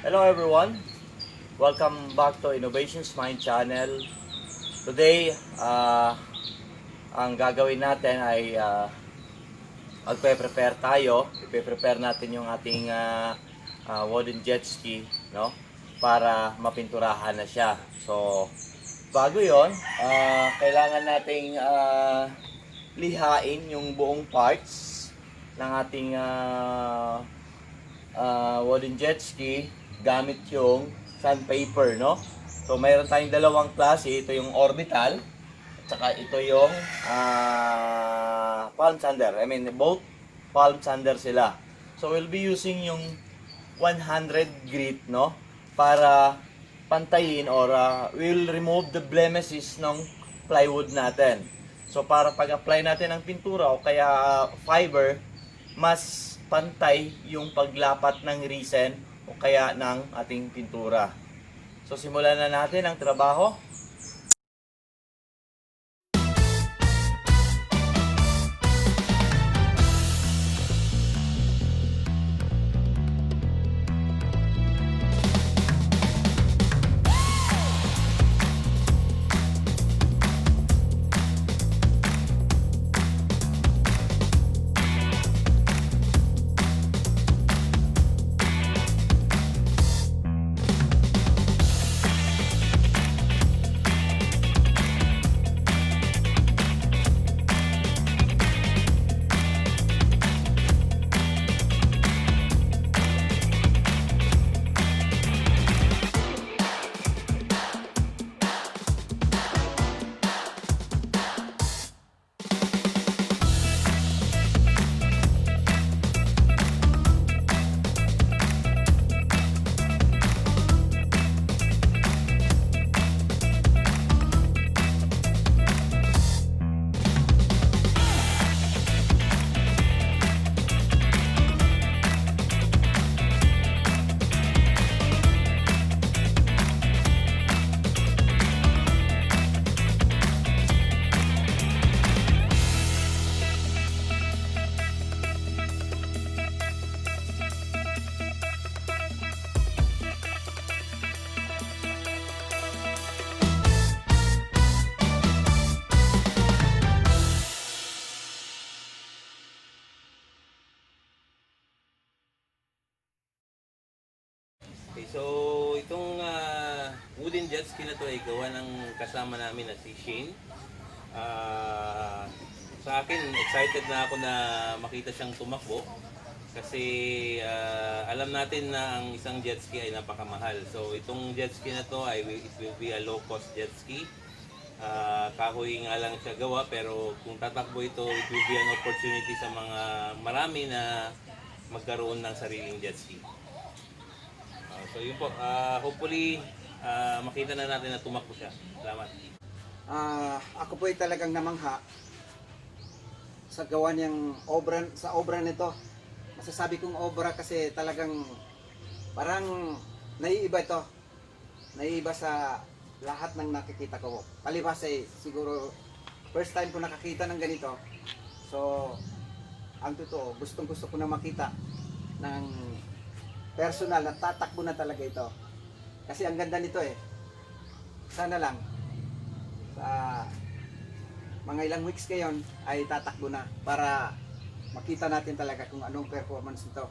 Hello everyone, welcome back to Innovations Mind Channel. Today, ang gagawin natin ay magpe-prepare tayo. Ipe-prepare natin yung ating wooden jetski, no? Para mapinturahan na siya. So, bago yon, kailangan nating lihain yung buong parts ng ating wooden jetski gamit yung sandpaper, no? So, mayroon tayong dalawang klase. Ito yung orbital, at saka ito yung palm sander. Both palm sander sila. So, we'll be using yung 100 grit, no? Para pantayin or we'll remove the blemishes ng plywood natin. So, para pag-apply natin ng pintura o kaya fiber, mas pantay yung paglapat ng resin o kaya ng ating pintura. So, simulan na natin ang trabaho. Okay, so itong wooden jet ski na to ay gawa ng kasama namin na si Shane. Sa akin, excited na ako na makita siyang tumakbo kasi alam natin na ang isang jet ski ay napakamahal. So itong jet ski na to ay it will be a low cost jet ski. Kahoy nga lang siya gawa, pero kung tatakbo ito, it will be an opportunity sa mga marami na magkaroon ng sariling jet ski. So yun po, hopefully makita na natin na tumakbo siya. Salamat. Ako po ay talagang namangha sa gawa niyang obra nito. Masasabi kong obra kasi talagang parang naiiba ito. Naiiba sa lahat ng nakikita ko. Palibas ay siguro first time ko nakakita ng ganito. So, ang totoo, gustong gusto ko na makita ng personal na tatakbo na talaga ito. Kasi ang ganda nito eh. Sana lang sa mga ilang weeks ngayon ay tatakbo na para makita natin talaga kung anong performance nito.